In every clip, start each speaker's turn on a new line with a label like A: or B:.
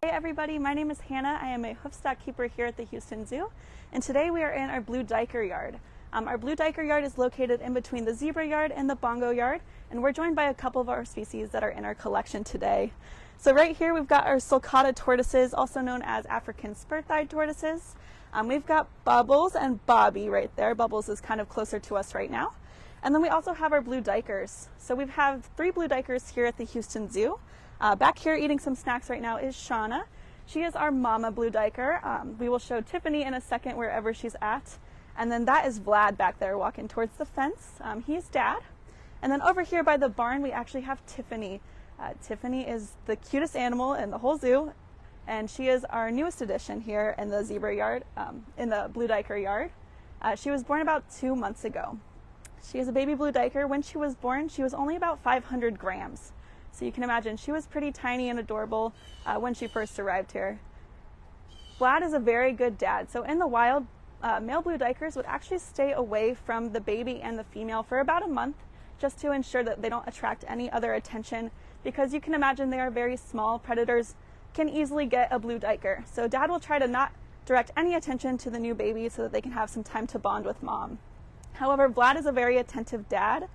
A: Hey everybody, my name is Hannah. I am a hoofstock keeper here at the Houston Zoo, and today we are in our blue Duiker yard. Our blue Duiker yard is located in between the zebra yard and the bongo yard, and we're joined by a couple of our species that are in our collection today. So right here we've got our sulcata tortoises, also known as African spur-thighed tortoises. We've got Bubbles and Bobby right there. Bubbles is kind of closer to us right now. And then we also have our blue Duikers. So we have 3 blue Duikers here at the Houston Zoo. Back here eating some snacks right now is Seana. She is our mama blue Duiker. We will show Tiffany in a second wherever she's at. And then that is Vlad back there walking towards the fence. He's dad. And then over here by the barn we actually have Tiffany. Tiffany is the cutest animal in the whole zoo, and she is our newest addition here in the zebra yard, in the blue Duiker yard. She was born about 2 months ago. She is a baby blue Duiker. When she was born, she was only about 500 grams. So you can imagine she was pretty tiny and adorable when she first arrived here. Vlad is a very good dad. So in the wild, male blue Duikers would actually stay away from the baby and the female for about a month just to ensure that they don't attract any other attention, because you can imagine they are very small. Predators can easily get a blue Duiker. So dad will try to not direct any attention to the new baby so that they can have some time to bond with mom. However, Vlad is a very attentive dad.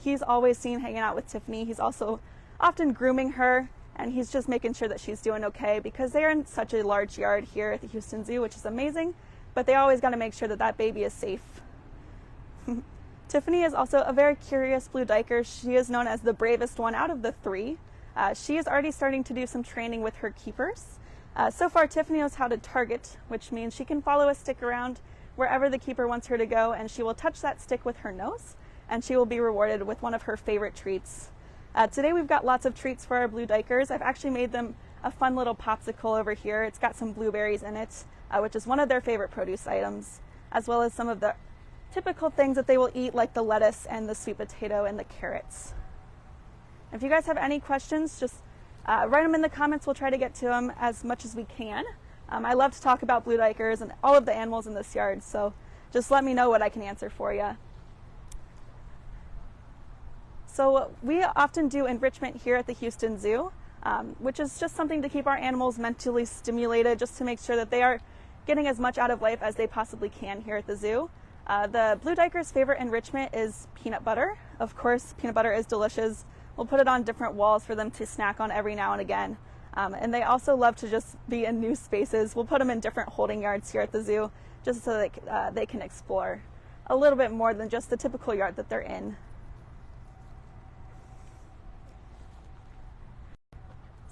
A: He's always seen hanging out with Tiffany. He's also often grooming her, and he's just making sure that she's doing okay, because they are in such a large yard here at the Houston Zoo, which is amazing, but they always got to make sure that that baby is safe. Tiffany is also a very curious blue Duiker. She is known as the bravest one out of the 3. She is already starting to do some training with her keepers. So far, Tiffany knows how to target, which means she can follow a stick around wherever the keeper wants her to go, and she will touch that stick with her nose, and she will be rewarded with one of her favorite treats. Today we've got lots of treats for our blue Duikers. I've actually made them a fun little popsicle over here. It's got some blueberries in it, which is one of their favorite produce items, as well as some of the typical things that they will eat, like the lettuce and the sweet potato and the carrots. If you guys have any questions, just write them in the comments. We'll try to get to them as much as we can. I love to talk about blue Duikers and all of the animals in this yard, so just let me know what I can answer for you. So we often do enrichment here at the Houston Zoo, which is just something to keep our animals mentally stimulated, just to make sure that they are getting as much out of life as they possibly can here at the zoo. The blue Duiker's favorite enrichment is peanut butter. Of course, peanut butter is delicious. We'll put it on different walls for them to snack on every now and again. And they also love to just be in new spaces. We'll put them in different holding yards here at the zoo, just so they can explore a little bit more than just the typical yard that they're in.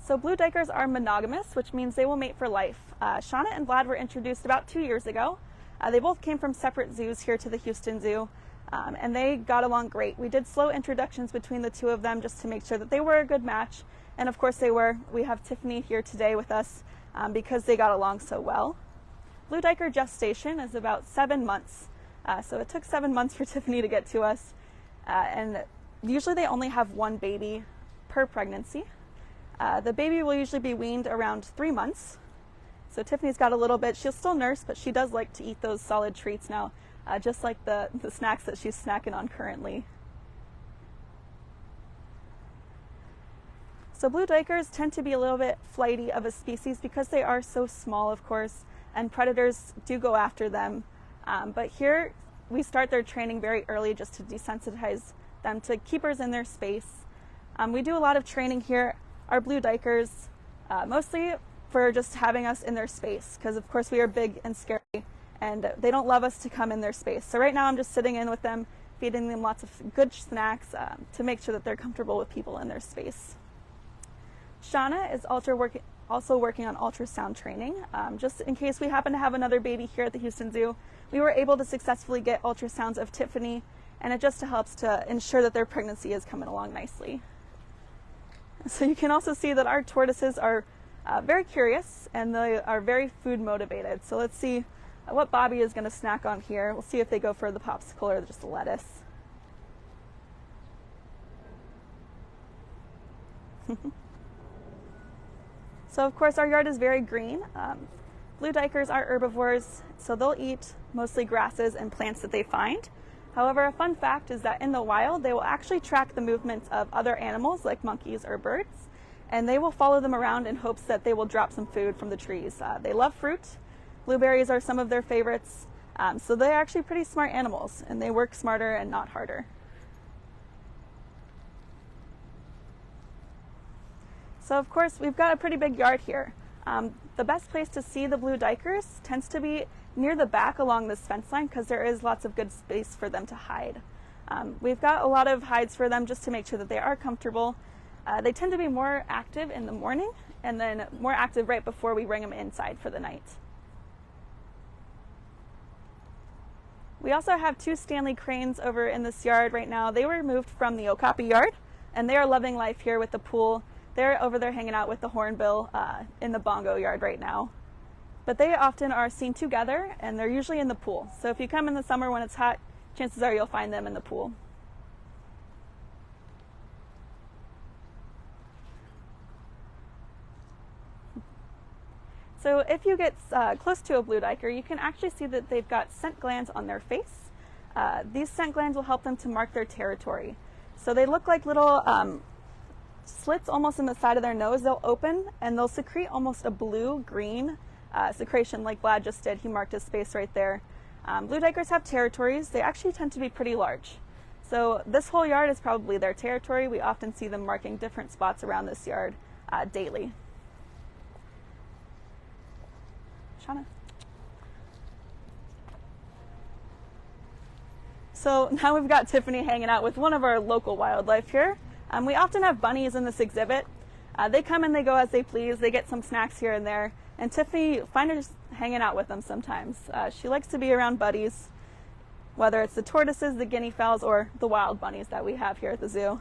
A: So blue Duikers are monogamous, which means they will mate for life. Seana and Vlad were introduced about 2 years ago. They both came from separate zoos here to the Houston Zoo, and they got along great. We did slow introductions between the 2 of them just to make sure that they were a good match, and of course they were. We have Tiffany here today with us because they got along so well. Blue Duiker gestation is about 7 months, so it took 7 months for Tiffany to get to us, and usually they only have 1 baby per pregnancy. The baby will usually be weaned around 3 months. So Tiffany's got a little bit. She'll still nurse, but she does like to eat those solid treats now, just like the snacks that she's snacking on currently. So blue Duikers tend to be a little bit flighty of a species because they are so small, of course, and predators do go after them. But here we start their training very early just to desensitize them to keepers in their space. We do a lot of training here. Our blue Duikers, mostly for just having us in their space, because of course we are big and scary and they don't love us to come in their space. So right now I'm just sitting in with them, feeding them lots of good snacks to make sure that they're comfortable with people in their space. Seana is also working on ultrasound training. Just in case we happen to have another baby here at the Houston Zoo, we were able to successfully get ultrasounds of Tiffany, and it just helps to ensure that their pregnancy is coming along nicely. So you can also see that our tortoises are very curious, and they are very food motivated. So let's see what Bobby is going to snack on here. We'll see if they go for the popsicle or just the lettuce. So of course our yard is very green. Blue Duikers are herbivores, so they'll eat mostly grasses and plants that they find. However, a fun fact is that in the wild, they will actually track the movements of other animals like monkeys or birds, and they will follow them around in hopes that they will drop some food from the trees. They love fruit. Blueberries are some of their favorites. So they're actually pretty smart animals, and they work smarter and not harder. So of course, we've got a pretty big yard here. The best place to see the blue duikers tends to be near the back along this fence line because there is lots of good space for them to hide. We've got a lot of hides for them just to make sure that they are comfortable. They tend to be more active in the morning and then more active right before we bring them inside for the night. We also have 2 Stanley cranes over in this yard right now. They were moved from the Okapi yard, and they are loving life here with the pool. They're over there hanging out with the hornbill in the bongo yard right now. But they often are seen together, and they're usually in the pool. So if you come in the summer when it's hot, chances are you'll find them in the pool. So if you get close to a blue duiker, you can actually see that they've got scent glands on their face. These scent glands will help them to mark their territory. So they look like little slits almost in the side of their nose. They'll open and they'll secrete almost a blue-green secretion like Vlad just did. He marked his space right there. Blue duikers have territories. They actually tend to be pretty large. So this whole yard is probably their territory. We often see them marking different spots around this yard daily. Shauna. So now we've got Tiffany hanging out with one of our local wildlife here. We often have bunnies in this exhibit. They come and they go as they please. They get some snacks here and there. And Tiffany, find her just hanging out with them sometimes. She likes to be around buddies, whether it's the tortoises, the guinea fowls, or the wild bunnies that we have here at the zoo.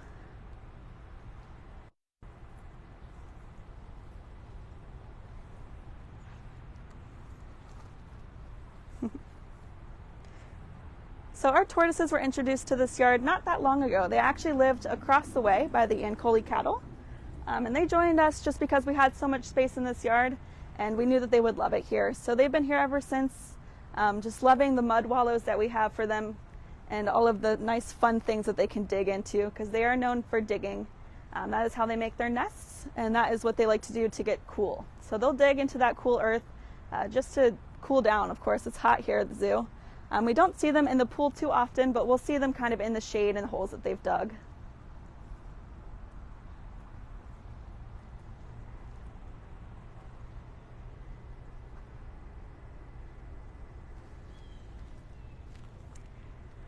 A: So our tortoises were introduced to this yard not that long ago. They actually lived across the way by the Ancoli cattle. And they joined us just because we had so much space in this yard and we knew that they would love it here. So they've been here ever since, just loving the mud wallows that we have for them and all of the nice fun things that they can dig into because they are known for digging. That is how they make their nests, and that is what they like to do to get cool. So they'll dig into that cool earth just to cool down. Of course, it's hot here at the zoo. We don't see them in the pool too often, but we'll see them kind of in the shade and the holes that they've dug.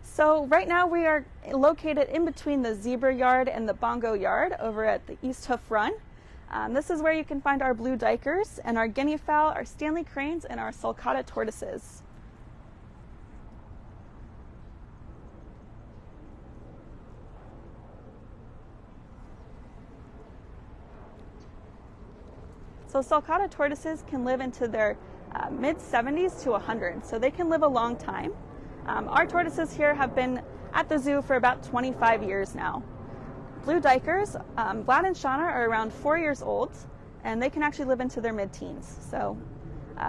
A: So right now we are located in between the zebra yard and the bongo yard over at the East Hoof Run. This is where you can find our blue duikers and our guinea fowl, our Stanley cranes, and our sulcata tortoises. So sulcata tortoises can live into their mid-70s to 100, so they can live a long time. Our tortoises here have been at the zoo for about 25 years now. Blue duikers, Vlad and Seana, are around 4 years old, and they can actually live into their mid-teens. So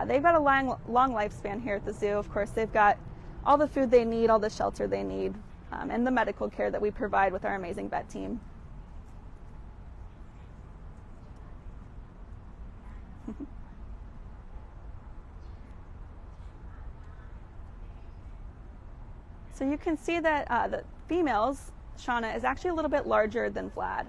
A: they've got a long lifespan here at the zoo. Of course, they've got all the food they need, all the shelter they need, and the medical care that we provide with our amazing vet team. So you can see that the females, Seana, is actually a little bit larger than Vlad.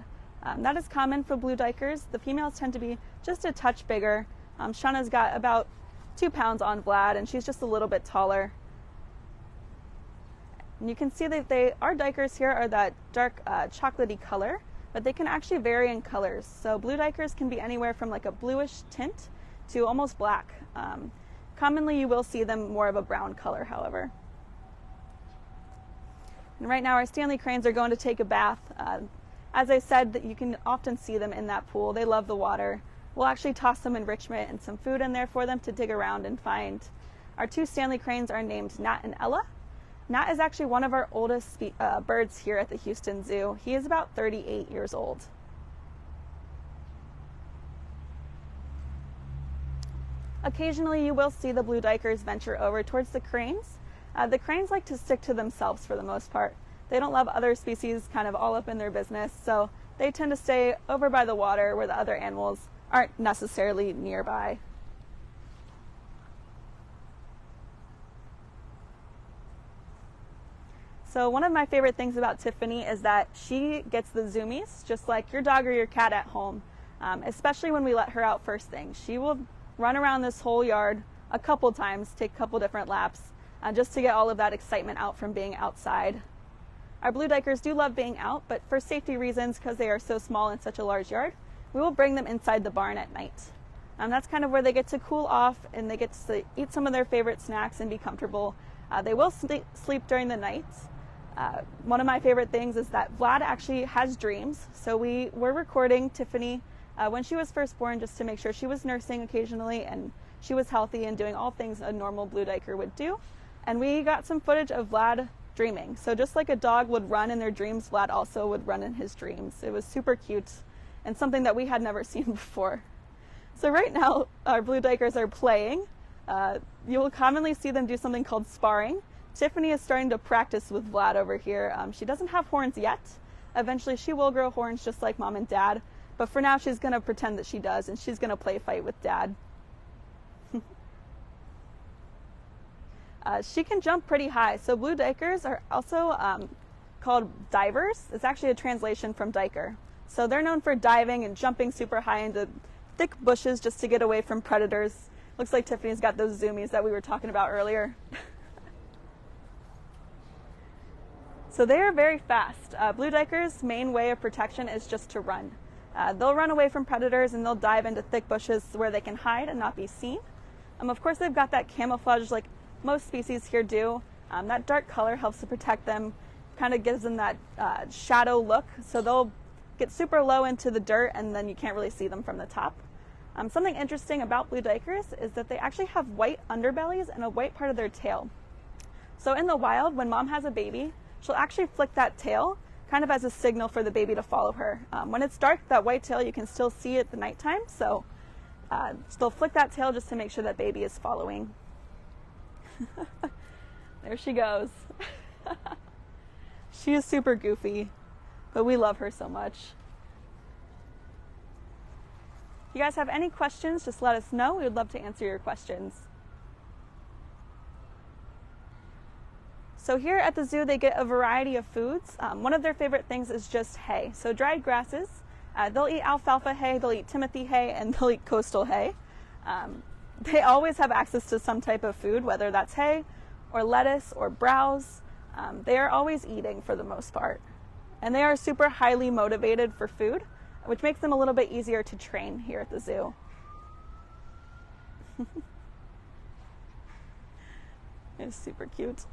A: That is common for blue duikers. The females tend to be just a touch bigger. Seana's got about 2 pounds on Vlad, and she's just a little bit taller. And you can see that our duikers here are that dark chocolatey color, but they can actually vary in colors. So blue duikers can be anywhere from like a bluish tint to almost black. Commonly you will see them more of a brown color, however. And right now our Stanley cranes are going to take a bath. As I said, that you can often see them in that pool. They love the water. We'll actually toss some enrichment and some food in there for them to dig around and find. Our 2 Stanley cranes are named Nat and Ella. Nat is actually one of our oldest birds here at the Houston Zoo. He is about 38 years old. Occasionally you will see the blue duikers venture over towards the cranes. The cranes like to stick to themselves for the most part. They don't love other species kind of all up in their business, so they tend to stay over by the water where the other animals aren't necessarily nearby. So one of my favorite things about Tiffany is that she gets the zoomies, just like your dog or your cat at home, especially when we let her out first thing. She will run around this whole yard a couple times, take a couple different laps, just to get all of that excitement out from being outside. Our blue Duikers do love being out, but for safety reasons, because they are so small in such a large yard, we will bring them inside the barn at night. That's kind of where they get to cool off and they get to eat some of their favorite snacks and be comfortable. They will sleep during the night. One of my favorite things is that Vlad actually has dreams. So we were recording Tiffany when she was first born, just to make sure she was nursing occasionally and she was healthy and doing all things a normal blue Duiker would do. And we got some footage of Vlad dreaming. So just like a dog would run in their dreams, Vlad also would run in his dreams. It was super cute and something that we had never seen before. So right now our blue Duikers are playing. You will commonly see them do something called sparring. Tiffany is starting to practice with Vlad over here. She doesn't have horns yet. Eventually she will grow horns just like mom and dad, but for now she's going to pretend that she does, and she's going to play fight with dad. She can jump pretty high. So blue Duikers are also called divers. It's actually a translation from Duiker. So they're known for diving and jumping super high into thick bushes just to get away from predators. Looks like Tiffany's got those zoomies that we were talking about earlier. So they are very fast. Blue Duikers' main way of protection is just to run. They'll run away from predators and they'll dive into thick bushes where they can hide and not be seen. Of course, they've got that camouflage like most species here do. That dark color helps to protect them, kind of gives them that shadow look. So they'll get super low into the dirt and then you can't really see them from the top. Something interesting about blue Duikers is that they actually have white underbellies and a white part of their tail. So in the wild, when mom has a baby, she'll actually flick that tail kind of as a signal for the baby to follow her. When it's dark, that white tail you can still see at the nighttime, so they'll flick that tail just to make sure that baby is following. There she goes. She is super goofy, but we love her so much. If you guys have any questions, just let us know. We would love to answer your questions. So here at the zoo, they get a variety of foods. One of their favorite things is just hay. So dried grasses. They'll eat alfalfa hay, they'll eat Timothy hay, and they'll eat coastal hay. They always have access to some type of food, whether that's hay or lettuce or browse. They are always eating for the most part. And they are super highly motivated for food, which makes them a little bit easier to train here at the zoo. It's super cute.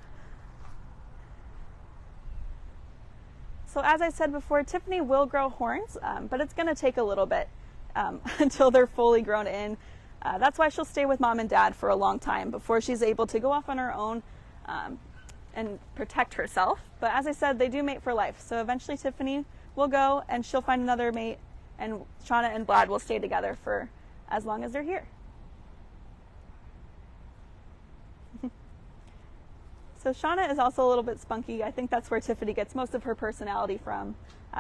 A: So as I said before, Tiffany will grow horns, but it's going to take a little bit until they're fully grown in. That's why she'll stay with mom and dad for a long time before she's able to go off on her own and protect herself. But as I said, they do mate for life. So eventually Tiffany will go and she'll find another mate, and Seana and Vlad will stay together for as long as they're here. So Seana is also a little bit spunky. I think that's where Tiffany gets most of her personality from.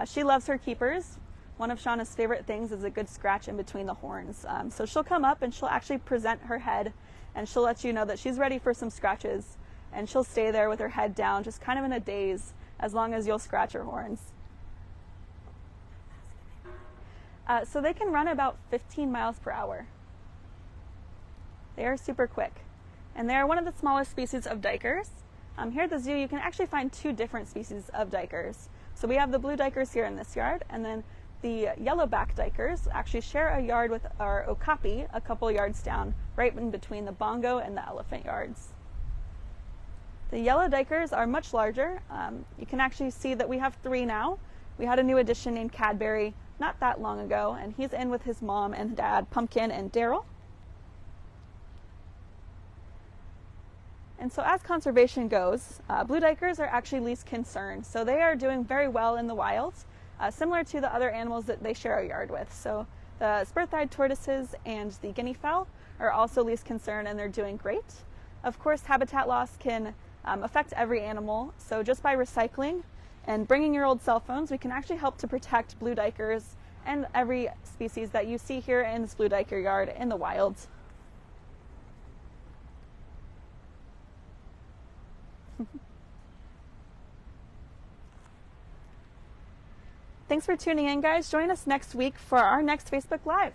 A: She loves her keepers. One of Seana's favorite things is a good scratch in between the horns. So she'll come up and she'll actually present her head and she'll let you know that she's ready for some scratches. And she'll stay there with her head down, just kind of in a daze, as long as you'll scratch her horns. So they can run about 15 miles per hour. They are super quick. And they are one of the smallest species of Duikers. Here at the zoo, you can actually find two different species of Duikers. So we have the blue Duikers here in this yard, and then the yellowback Duikers actually share a yard with our okapi a couple yards down, right in between the bongo and the elephant yards. The yellow Duikers are much larger. You can actually see that we have three now. We had a new addition named Cadbury not that long ago, and he's in with his mom and dad, Pumpkin and Daryl. And so as conservation goes, blue Duikers are actually least concern. So they are doing very well in the wild, similar to the other animals that they share a yard with. So the spur-thighed tortoises and the guinea fowl are also least concern, and they're doing great. Of course, habitat loss can affect every animal. So just by recycling, And bringing your old cell phones, we can actually help to protect blue duikers and every species that you see here in this blue duiker yard in the wild. Thanks for tuning in, guys. Join us next week for our next Facebook Live.